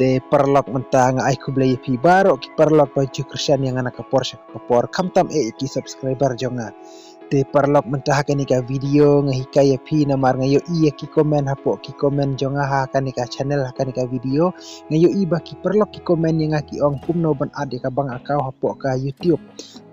te perlok mentang ai ku beli pi baro ki perlok baju Christian yang anak kapor kamtam ki subscriber jonga te perlok mentah kanika video ngahikaya pi namar ngayo ki komen hapo ki komen jonga ha kanika channel kanika video ngayo baki perlok ki komen yang aki ong kumno ban ade ka bang akau hapo ka YouTube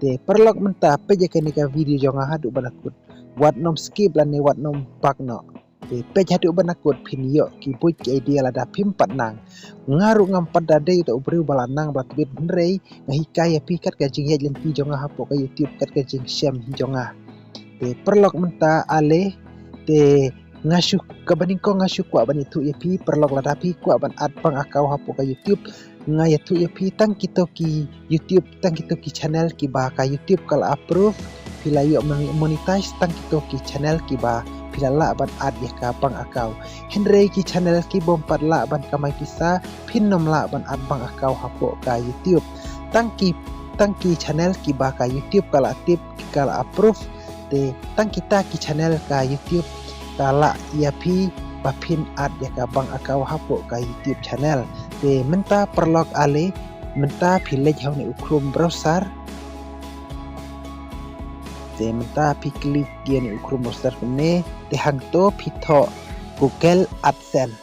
te perlok mentah peja kanika video jonga hadu banakut wat nom skip lan ne wat nom bakno te pej hadu banakut pin yo ki buj ki idea lada pim patnang ngaru ngam padade to ubri balanang batbit nrei ngahikaya pi kat ka jing len pi jonga hapo ka YouTube kat ka jing sham jonga te perlok menta ale te ngasuh kabaning ko ngasuh kwa ban itu pi perlok lada pi kwa ban ad pang akau hapo ka YouTube ngaya tu pi tang kito ki YouTube tang kito ki channel ki ba ka YouTube kal approve pila yo monetize tang kito ki channel ki ba pila la ban ad ya ka pang akau henry ki channel ki bom pat la ban kamai kisa pin nom la ban ad pang akau hapo ka YouTube tang ki channel ki ba ka YouTube kal aktif kal approve te tang kita ki channel ka YouTube kala ia pi bapin ad ya ka bang akau hapo ka YouTube channel te menta perlok ale menta pilih hau ni ukrum browser te menta pi klik dia ni ukrum browser ne te hang to pito Google AdSense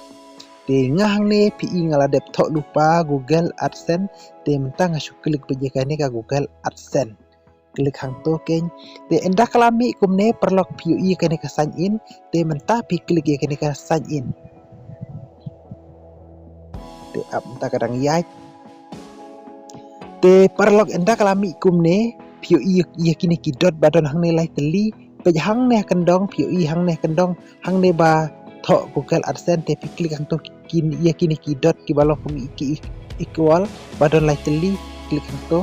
te ngahang ne pi ngaladep tok lupa Google AdSense te menta ngasu klik pejakan ka Google AdSense klik hang to keng te endah kalami kumne perlok PUI kene ka sign in te mentah pi klik ya kene ka sign in te ap mentah kadang ya te perlok endah kalami kumne PUI ya kini ki dot badon hang ne lai teli pe hang ne kendong PUI hang ne kendong hang ne ba thok Google AdSense te pi klik hang to kini ya kini ki dot ki balok ki equal badon lai teli klik hang to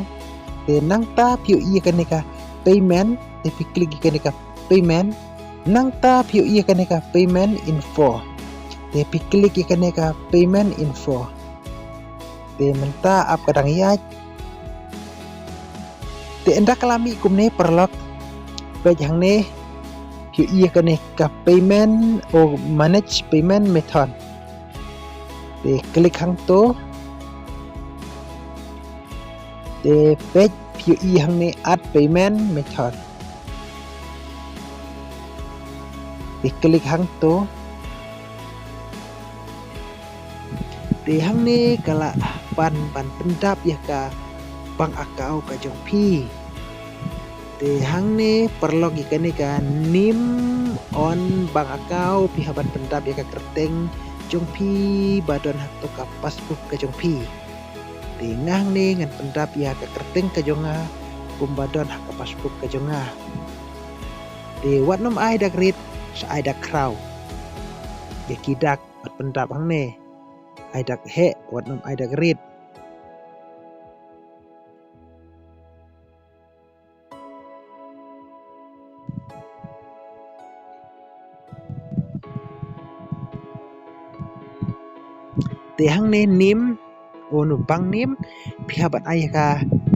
te nang ta PUI kene ka payment te pi klik kene ka payment nang ta PUI kene ka payment info te pi klik kene ka payment info te menta ap kadang ya te endak kalami kumne perlok pej hang ne PUI kene ka payment o manage payment method te klik hang to te page PUI hang ne add payment method te klik hang to te hang ne kala pan pendap ya ka bang akau ka jong pi te hang ne perlok ikane ka nim on bang akau pi haban pendap ya ka kerteng jong pi badon hak to ka passbook ka jong pi ngang ne ngan pendap ya ka kerteng ka jonga pumbadon hak passbook ka jonga de wat nom ai dak rit sa ai dak kraw ya kidak wat pendap hang ne ai dak he wat nom ai dak rit te hang ne nim onu bang nim pihabat ayah ka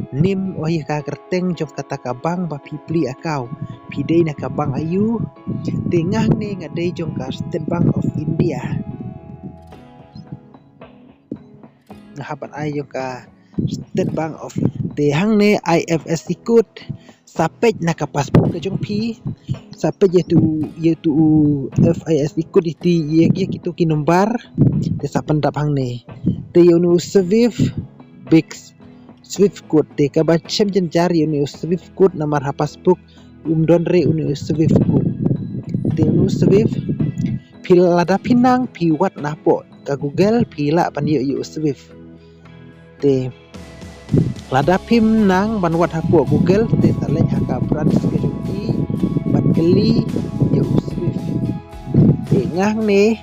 nim ayah ka kerteng jom kata ka bang ba pipli akau pidei na ka bang ayu tengah ne ngadei jom ka State Bank of India ngahabat ayah jom ka State Bank of te hang ne IFSC code sapej na ka passbook ka jom pi sapej yaitu FISC code iti ye kitu ki nombar te sa pendap hang ne te yunu Swift code te ka bacem jenjar yunu Swift code nomor ha passbook don re yunu Swift code te yunu Swift pil lada pinang pi wat napo ka Google pila pan yu Swift te lada pim nang ban wat hapo Google te saleh ka branch ke juki ban keli yu Swift te ngang ne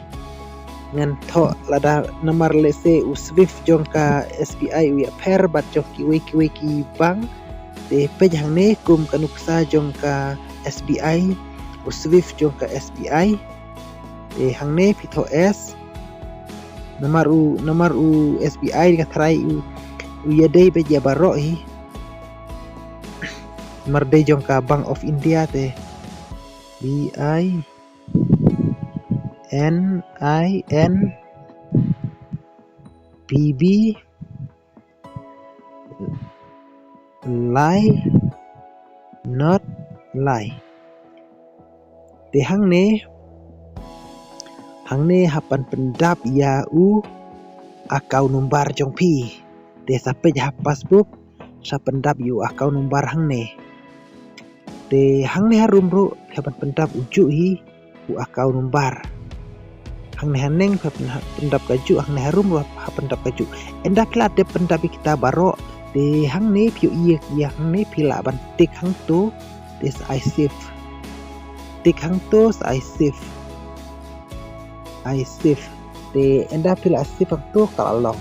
ngan tho lada nomor lese u Swift jong ka SBI u ya per bat jong ki wiki bank te pej hang ne kum kanuksa jong ka SBI u Swift jong ka SBI te hang ne pito S nomor u SBI ka trai u ya dei pe ja baro hi nomor dei jong ka Bank of India te BININ PB lie not lie. Te hang ne hapan pendap ya u akau numbar jong pi. Te sampai jah passbook sa pendap yu akau numbar hang ne. Te hang ne harum bro hapan pendap uju hi u akau numbar. Hang ne haneng pendap kaju hang ne harum ha pendap kaju. Enda pila de pendap kita baro te hang ne piu iya hang ne pila ban tik hang tu des I save. Tik hang tu I save. Te enda pila save hang tu kalau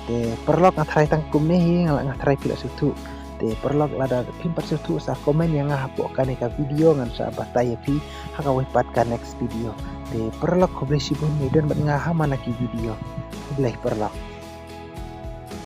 te perlok ngatrai tangkum ne ngalak ngatrai pila sutu. Te perlok lada pimpat sutu sa komen yang ngahapokan eka video ngan sa bataya pi haka wipatkan next video. Te perlok ko blesi bun dan bat ngaha mana ki video. Bilai perlok.